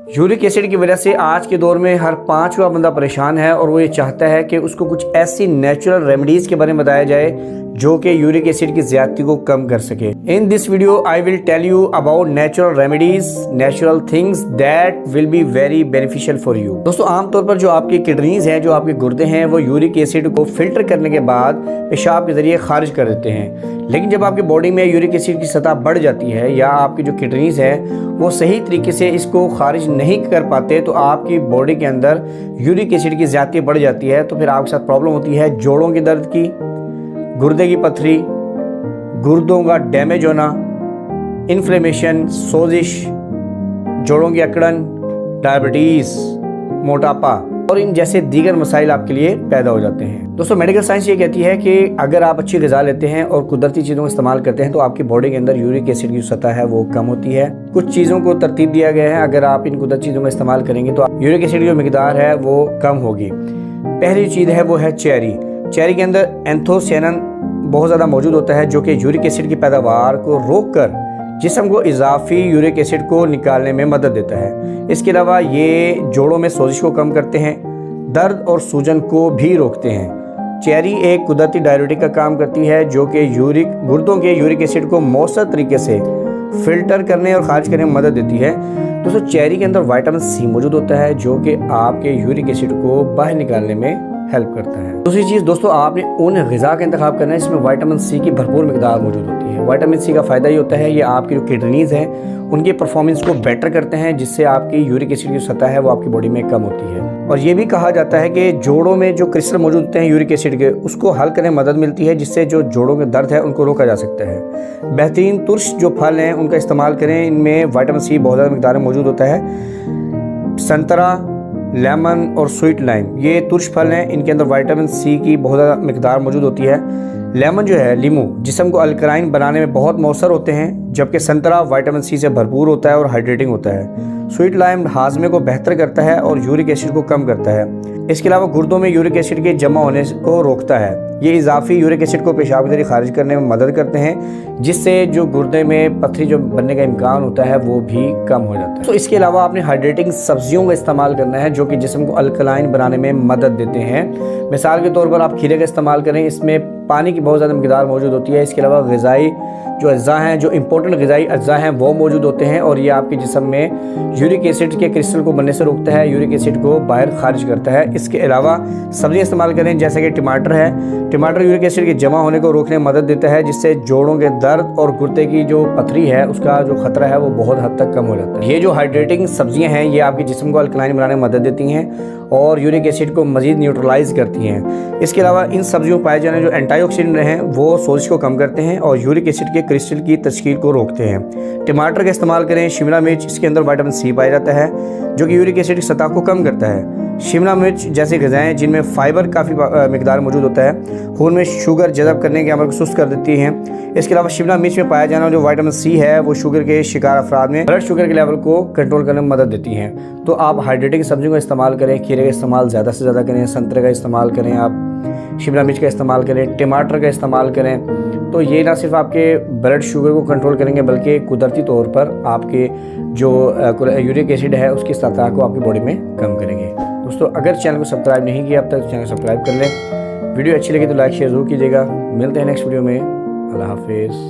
Uric acid की वजह से आज के दौर में हर 5वां बंदा परेशान है और वो ये चाहता है कि उसको कुछ ऐसी नेचुरल रेमेडीज के बारे में बताया जाए जो कि यूरिक एसिड की ज्यादती को कम कर सके। In this video I will tell you about natural remedies, natural things that will be very beneficial for you. दोस्तों, आमतौर पर जो आपकी किडनीज हैं, जो आपके गुर्दे हैं, वो यूरिक एसिड को फिल्टर करने के बाद पेशाब के जरिए खारिज कर देते हैं। लेकिन जब आपकी बॉडी में यूरिक एसिड की सतह बढ़ जाती है या आपकी जो किडनीज है वो सही तरीके से इसको खारिज नहीं कर पाते, तो आपकी बॉडी के अंदर यूरिक एसिड की ज्यादती बढ़ जाती है। तो फिर आपके साथ प्रॉब्लम होती है जोड़ों के दर्द की, गुर्दे की पथरी, गुर्दों का डैमेज होना, इन्फ्लेमेशन, सोजिश, जोड़ों की अकड़न, डायबिटीज, मोटापा और इन जैसे दीगर मसाइल आपके लिए पैदा हो जाते हैं। दोस्तों, मेडिकल साइंस ये कहती है कि अगर आप अच्छी ग़िज़ा लेते हैं और कुदरती चीज़ों का इस्तेमाल करते हैं तो आपकी बॉडी के अंदर यूरिक एसिड की सतह है वो कम होती है। कुछ चीज़ों को तरतीब दिया गया है, अगर आप इन कुदरती चीज़ों का इस्तेमाल करेंगे तो यूरिक एसिड की जो मिकदार है वो कम होगी। पहली चीज़ है वो है चेरी। चेरी के अंदर एंथोसियानिन बहुत ज़्यादा मौजूद होता है जो कि यूरिक एसिड की पैदावार को रोककर जिस्म को इजाफी यूरिक एसिड को निकालने में मदद देता है। इसके अलावा ये जोड़ों में सोजिश को कम करते हैं, दर्द और सूजन को भी रोकते हैं। चेरी एक कुदरती डाययूरेटिक का काम करती है जो कि गुर्दों के यूरिक एसिड को मौसर तरीके से फिल्टर करने और खारिज करने में मदद देती है। दोस्तों, चेरी के अंदर विटामिन सी मौजूद होता है जो कि आपके यूरिक एसिड को बाहर निकालने में हेल्प करता है। दूसरी चीज़ दोस्तों, आपने उन ग़िज़ा का इंतखाब करना है जिसमें विटामिन सी की भरपूर मिकदार मौजूद होती है। विटामिन सी का फ़ायदा ये होता है ये आपकी जो किडनीज़ हैं उनकी परफॉर्मेंस को बेटर करते हैं, जिससे आपकी यूरिक एसिड की सतह है वो आपकी बॉडी में कम होती है। और ये भी कहा जाता है कि जोड़ों में जो क्रिस्टल मौजूद होते हैं यूरिक एसिड के, उसको हल करने में मदद मिलती है, जिससे जो जोड़ों के दर्द है उनको रोका जा सकता है। बेहतरीन तुर्श जो फल हैं उनका इस्तेमाल करें, इनमें विटामिन सी बहुत ज़्यादा मिकदार में मौजूद होता है। संतरा, लेमन और स्वीट लाइम, ये तुर्श फल हैं, इनके अंदर विटामिन सी की बहुत ज़्यादा मिकदार मौजूद होती है। लेमन जो है, लीमू, जिस्म को अल्कलाइन बनाने में बहुत मौसर होते हैं, जबकि संतरा विटामिन सी से भरपूर होता है और हाइड्रेटिंग होता है। स्वीट लाइम हाजमे को बेहतर करता है और यूरिक एसिड को कम करता है। इसके अलावा गुर्दों में यूरिक एसिड के जमा होने को रोकता है। ये इजाफी यूरिक एसिड को पेशाब के जरिए खारिज करने में मदद करते हैं, जिससे जो गुर्दे में पथरी जो बनने का इम्कान होता है वो भी कम हो जाता है। तो इसके अलावा आपने हाइड्रेटिंग सब्जियों का इस्तेमाल करना है जो कि जिस्म को अल्कलाइन बनाने में मदद देते हैं। मिसाल के तौर पर आप खीरे का इस्तेमाल करें, इसमें पानी की बहुत ज़्यादा मिकदार मौजूद होती है। इसके अलावा ग़िज़ाई जो अज्जा हैं, जो इंपॉर्टेंट ग़िज़ाई अज्जा हैं वो मौजूद होते हैं और ये आपके जिस्म में यूरिक एसिड के क्रिस्टल को बनने से रोकता है, यूरिक एसिड को बाहर खारिज करता है। इसके अलावा सब्ज़ियाँ इस्तेमाल करें जैसे कि टमाटर है। टमाटर यूरिक एसिड के जमा होने को रोकने में मदद देता है, जिससे जोड़ों के दर्द और गुर्दे की जो पथरी है उसका जो खतरा है वो बहुत हद तक कम हो जाता है। ये जो हाइड्रेटिंग सब्जियाँ हैं ये आपके जिस्म को अल्कलाइन बनाने में मदद देती हैं और यूरिक एसिड को मज़ीद न्यूट्रलाइज करती हैं। इसके अलावा इन सब्जियों में पाए जाने जो एंटीऑक्सीडेंट हैं वो सोजिश को कम करते हैं और यूरिक एसिड के क्रिस्टल की तश्कील को रोकते हैं। टमाटर का इस्तेमाल करें, शिमला मिर्च, इसके अंदर विटामिन सी पाया जाता है जो कि यूरिक एसिड की सतह को कम करता है। शिमला मिर्च जैसे ग़िज़ाएँ जिनमें फ़ाइबर काफ़ी मिकदार मौजूद होता है, खून में शुगर जज़ब करने के अमल को सुस्त कर देती हैं। इसके अलावा शिमला मिर्च में पाया जाना जो विटामिन सी है वो शुगर के शिकार अफराद में ब्लड शुगर के लेवल को कंट्रोल करने में मदद देती हैं। तो आप हाइड्रेटिंग सब्जियों का इस्तेमाल करें, खीरे का इस्तेमाल ज़्यादा से ज़्यादा करें, संतरे का इस्तेमाल करें, आप शिमला मिर्च का इस्तेमाल करें, टमाटर का इस्तेमाल करें। तो ये ना सिर्फ आपके ब्लड शुगर को कंट्रोल करेंगे बल्कि कुदरती तौर पर आपके जो यूरिक एसिड है उसकी सतह को आपकी बॉडी में कम करेंगे। दोस्तों, अगर चैनल को सब्सक्राइब नहीं किया अब तक तो चैनल को सब्सक्राइब कर लें। वीडियो अच्छी लगी तो लाइक शेयर जरूर कीजिएगा। मिलते हैं नेक्स्ट वीडियो में। अल्लाह हाफिज़।